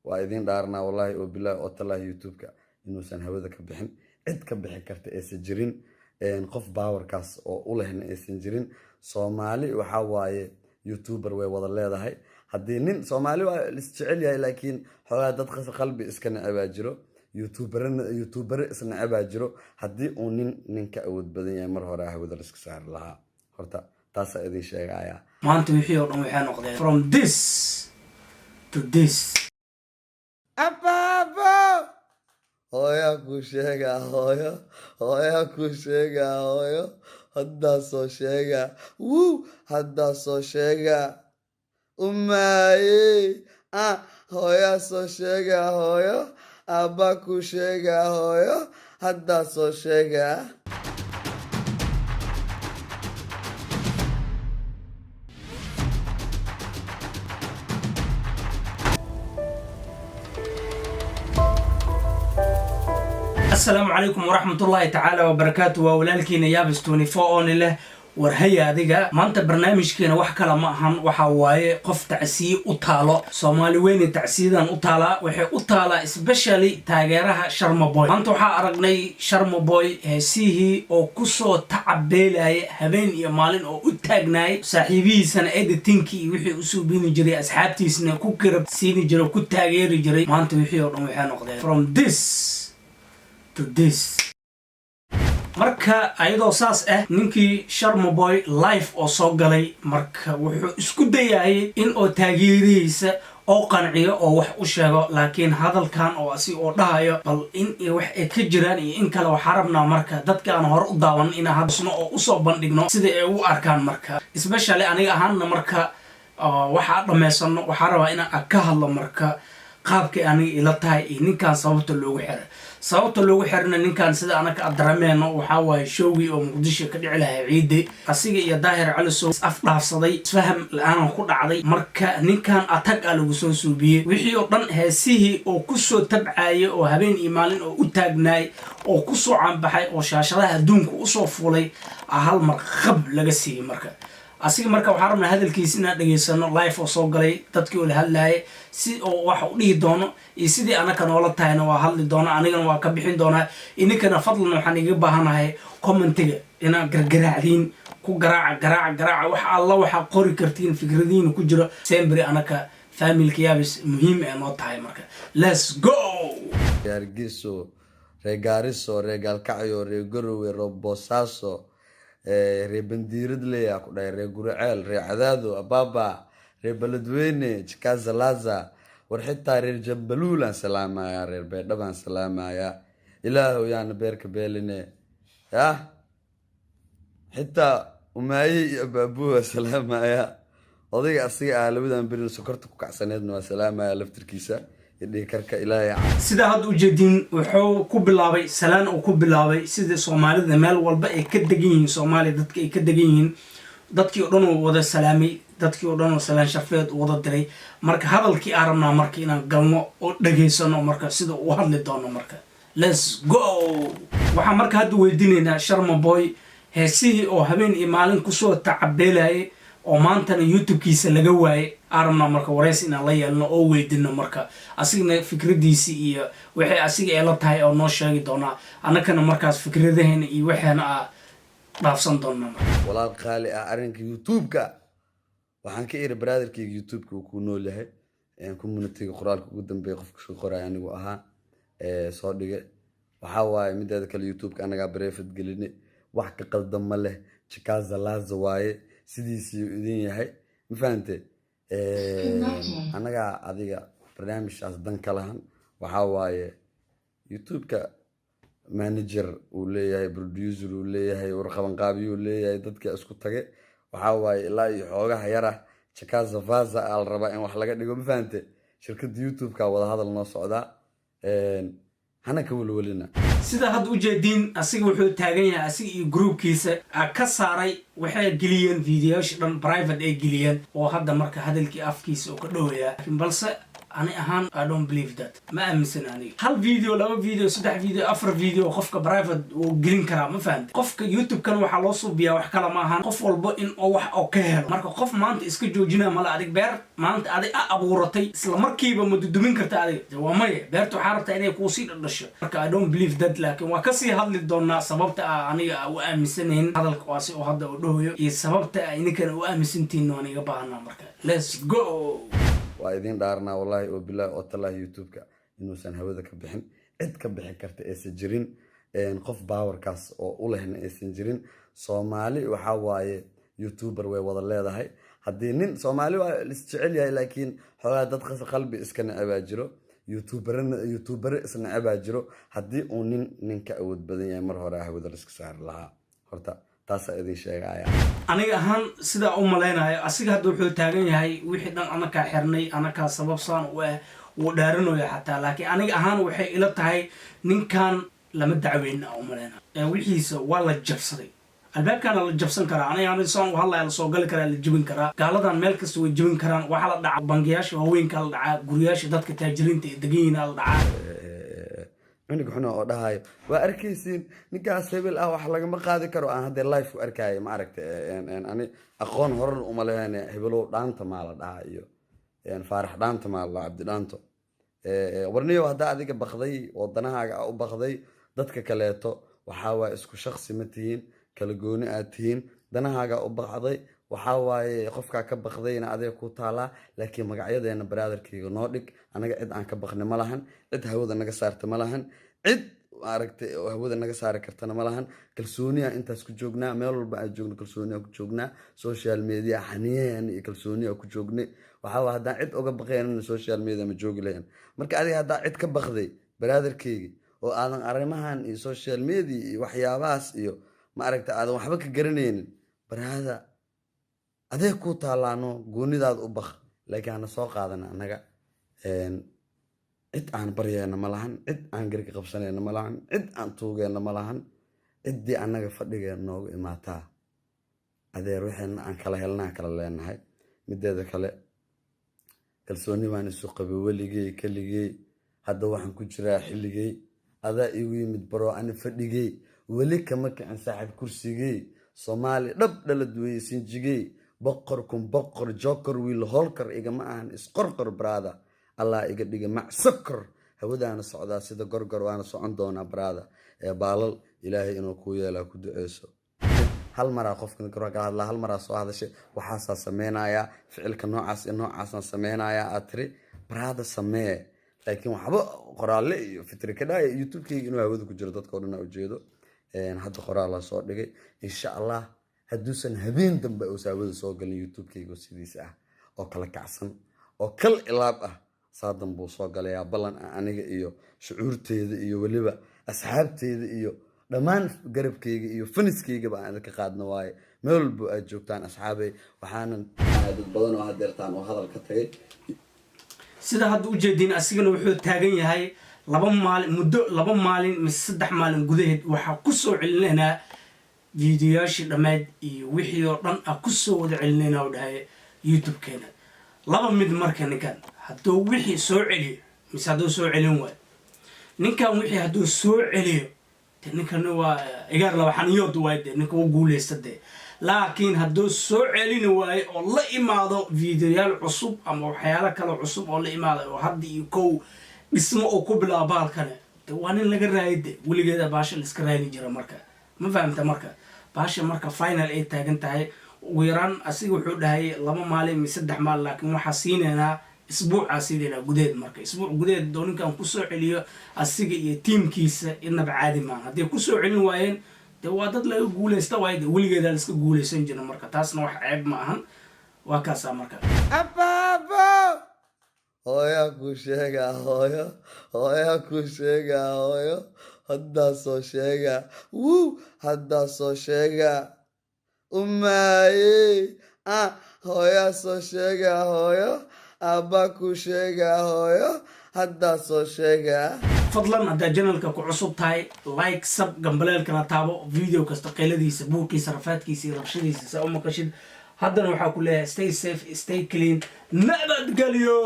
waa idin dhaarnaa wallahi oo billahi oo tallahi youtube-ka inuusan hawada ka bixin cid ka bixi karta aysan jirin qof baawarkaas oo u lehna aysan jirin Soomaali waxa waaye youtuber way wada leedahay haddii nin Soomaali waa isjecel yahay laakiin xogaa dad qalbi iska nacaba jiro youtuber isna nacaba jiro haddii uu ninka awood badan yahay mar hore hawada la iska saar lahaa horta taas ay idin sheegaya maanta wixii oo dhan waxay noqdeen from this to this ababa hoya ku sheega hoyo hadda soo sheega umaaye hoya soo sheega hoyo abba ku sheega hoyo hadda soo sheega السلام عليكم ورحمة الله تعالى وبركاته وولالكينا يابس 24 له ورهيا adiga maanta barnaamijkeena wax kala ma ahan waxa waaye qof tacsiye u taalo Soomaali weyn tacsiidan u taala waxay u taala especially taageeraha Sharma Boy maanta waxa aragnay Sharma Boy heesihi oo ku soo tacabeelay habeen iyo maalin oo u taagnaay saaxiibihiisana editingkii wixii u soo bini jiray asxaabtiisna ku garab siini jiray ku taageeri jiray maanta wixii oo dhan waxay noqdeen from this to this marka ayadoo saas ninkii Sharma Boy live oo soo galay marka wuxuu isku dayay in oo taageerihiisa oo qanciyo oo wax u sheego laakiin hadalkan oo asi oo dhahayo bal in wax ay ka jiraan iyo in kale waxa rabnaa marka dadka aan hor u daawan in hadasno oo u soo bandhigno sida ay u arkaan marka especially aniga ahaanna marka waxa dhameysano waxa rabaa in aan ka hadlo marka qaabkii aniga ila tahay ninkan sababta loogu xiray sababta loogu xirna ninkan sida anaka adrameeno waxa waaye showgi oo Muqdisho ka dhici lahaa ciide asiga iyo Daahir Cali soo afdhaafsaday isfaham la'aan ku dhacday marka ninkan atag lagu soo suubiyay wixii oo dhan heesihii oo ku soo tabcaayay oo habeen iyo maalin oo u taagnaay oo ku soo caanbaxay oo shaashadaha adduunka u soo fuulay hal mar khab laga siiyay marka asiga marka waxa rabnaa hadalkiisa inaan dhageysano live oo soo galay dadkii oo la hadlayay si oo wax u dhigi doono iyo sidii anaka noola tahayna waa hadli doona anigana waa ka bixin doona inkana fadlan waxaan iga baahanahay commentiga inaan gargaraacdiin ku garaaca wax alla waxa qori kartiin fikradiina ku jiro sembri anaka family yaabis muhiim ah noo tahay marka let's go Yargiso Regariso Regalkayo Regorowe Robosaso reebandiirad leeyahay ku dhaay reer Guraceel reer Cadaado Ababa reer Baladweyne Chikaza Laza war xitaa reer Jambaluulan salaamaya reer Beedhaban salaamaya ilaahu yaana beerka beeline ya xitaa umaayi iyo baabuwa salaamaya odayga asiga labadan birin sokorta ku kacsaneedna waa salaamaya laftirkiisa karka ilaahay sida had u jeedin wuxuu ku bilaabay salaan oo ku bilaabay sida Soomaalida meel walba ay ka degan yihiin Soomaaliya dadka ay ka degan yihiin dadkii oo dhan wada salaamay dadkii oo dhan salaan shafeed wada diray marka hadalkii arabna marka inaan galno oo dhageysano marka sida uu hadli doono marka let's go waxa marka hadda weydiinayna Sharma Boy heesihii oo habeen iyo maalin ku soo tacabeelay oo maantana YouTube-kiisa laga waayay arabna marka wareys inaan la yeelno oo weydino marka asigna fikradiisi iyo wixii asiga ay la tahay oo noo sheegi doona anakana markaas fikradaheena iyo waxaana dhaafsan doona walaal qaali arrinka YouTube-ka waxaan ka iri brotherkeyga YouTube-ka uu ku nool yahay community-ga qoraalka ugu dambeeyay qofka soo qoray anigu ahaa soo dhigay waxa waaye mideeda kale YouTube-ka anaga brevet gelinay wax ka qaldan ma leh Chikaza Laza waaye sidiisii idin yahay ma fahamtay anaga adiga barnaamijkaas dan kalahan waxa waaye YouTube-ka manager uu leeyahay producer uu leeyahay warqaban qaabiyo uu leeyahay dadka isku tage waxa waaye ilaa iyo xoogaha yara Chikaza Vaza al raba in wax laga dhigo ma fahamtay shirkadda YouTube-ka wada hadal noo socda hana ka walwalina sida had u jeedin asiga wuxuu taagan yahay asiga iyo groupkiisa ka saaray waxay geliyeen videoyaasha dhan private ay geliyeen oo hadda marka hadalkii afkiisa oo ka dhawaya balse ani ahaan I don't believe that ma aaminsan aniga hal video laba video saddex video afar video qofka private uu gelin karaa ma fahanti qofka YouTube kan waxa loo suubiyaa wax kala ma ahan qof walba in oo wax oo ka helo marka qof maanta iska joojina mala adig beer maanta adig abuuratay isla markiiba ma dudumin karta adig waa may beertu waxa rabtaa inay ku sii dhasho marka I don't believe that laakiin waa ka sii hadli doonaa sababta aniga u aaminsanayn hadalka waasi oo hadda u dhawayo iyo sababta ininkan u aaminsantiin oo aniga baahnaa marka let's go waa idin dhaarnaa wallahi oo billahi oo tallahi YouTube-ka inuusan hawada ka bixin cid ka bixi karta aysan jirin qof powerkaas oo u lehna aysan jirin Soomaali waxa waaye YouTuber way wada leedahay haddii nin Soomaali waa isjecel yahay laakiin xogaa dad qalbi iska nacaba jiro YouTuber isna nacaba jiro haddii uu ninka awood badan yahay mar hore hawada la iska saar lahaa horta taas idin sheegaya aniga ahaan sida u maleynayo asiga hadda wuxuu taagan yahay wixii dhan anaka xirnay anaka sababsan uu dhaaranayo xataa laakiin aniga ahaan waxay ila tahay ninkan lama dacweyn u maleynayo wixiisa waa la jabsaday albaabkana la jabsan karaa aniga soo wallahi la soo gali karaa la jibin karaa gaaladan meel kasta way jibin karaan waxa la dhaca bangiyaasha haweenka la dhaca guriyaasha dadka taajiriinta ee degan la dhaca aniga xuna oo dhahayo waa arkaysiin ninkaas hebel ah wax laga ma qaadi karo aan hadda live ku arkay ma aragtay ani aqoon horan u maleeyaan hebelow dhaanta ma la dhaha iyo faarax dhaanta ma la abdi dhaanto warniyo hadda adiga baqday wadanahaaga u baqday dadka kaleeto waxa waa isku shakhsi ma tihiin kala gooni aad tihiin danahaaga u baqday waxa waaye qofka ka baqdayna adeeg ku taala laakiin magacyadeena brotherkayga noo dhig anaga cid aan ka baqnay ma lahan cid hawada naga saarta ma lahan cid aragtay hawada naga saari kartana ma lahan kalsooniya intaas ku joognaa meel walba aan joogno kalsooniya ku joognaa social media xaniyeen iyo kalsooniya ku joognay waxa waa hadaan cid uga baqayna social media ma joogi lahayn marka adiga hadda cid ka baqday brotherkayga oo aadan arimahan iyo social media iyo waxyaabahaas iyo ma aragtay aadan waxba ka garanaynin brother adeeg ku taalaano goonidaad u baq laakiin aan soo qaadana anaga cid aan baryeena ma lahan cid aan garka qabsanayna ma lahan cid aan tuugeena ma lahan ciddii anaga fadhigeena noogu imaataa adeer waxaan aan kala helnaa kala leenahay mideeda kale kalsooni waan isu qabay weligay kaligay hadda waxaan ku jiraa xilligay adaa igu yimid baro aan fadhigay weli kama kicin saaxiib kursigay Soomaali dhab dhalad way sinjigay boqorkum boqor joker wiil holkar igama ahan isqorqor brother Allah iga dhiga macsakar hawadaana socdaa sida gorgor waana socon doona brother baalal ilaahay inuu ku yeelo ku duceeso hal mara qofkan ka hadla hal mara soo hadashay waxa sameynaya ficilka noocaas sameynaya atri brother samee laakiin waxba qoraale iyo fikri ka dhaay YouTube-kayga inuu hawada ku jiro dadka oo dhan u jeedo hadda qoraal soo dhigay insha Allah hadduusan habeen dambe oo saawada soo galin YouTube-kayga sidiisa ah oo kala kacsan oo kal ilaab ah saadan buu soo galayaa balan aniga iyo shucuurteeda iyo waliba asxaabteeda iyo dhamaan garabkayga iyo faniskayga baan ka qaadna waaye meel walba aad joogtaan asxaabay waxaanan dad badan oo hadeertaan oo hadal ka tagay sida hadda u jeedin asigana wuxuu taagan yahay laba maalin mise saddex maalin gudaheed waxa ku soo celinayna fiidiyoyaashii dhammayd iyo wixii oo dhan ku soo wada celinayna oo dhahay YouTube-keena laba mid marka ninkan hadduu wixii soo celiyo mise hadduu soo celin waayo ninkan wixii hadduu soo celiyo ninkan waa igaar laba xaniyood waaye ninka uu guuleystay laakiin hadduu soo celin waayo oo la imaado fiidiyoyaal cusub ama waxyaalo kale cusub oo la imaado oo hadda iyo kow dhismo oo ku bilaabo halkane waa nin laga raayay weligeeda baasha la iska raayni jira marka ma fahamta marka baasha marka final ay taagan tahay ugu yaraan asiga wuxuu dhahay laba maalin mise saddex maalin laakiin waxa siinayna isbuuca sidina gudeed marka isbuuc gudeed dooninkan ku soo celiyo asiga iyo teamkiisa inaba caadi ma hadii ku soo celin waayeen waa dad laga guuleysta waayay weligeeda la iska guuleysan jira marka taasna wax ceeb ma ahan waa kaasa marka ababa hooyo ku sheega hooyo ku sheega hooyo hadda soo sheega hadda soo sheega umaaye hooyo soo sheega hooyo abba ku sheega hooyo hadda soo sheega fadlan hadda channelka ku cusub tahay like sub gambaleelkana taabo video kasta qeyladiisa buuqiisa rafaadkiisa iyo rabshadiisa sa uma qashid haddana waxaa ku leeyahay stay safe stay clean nabadgelyo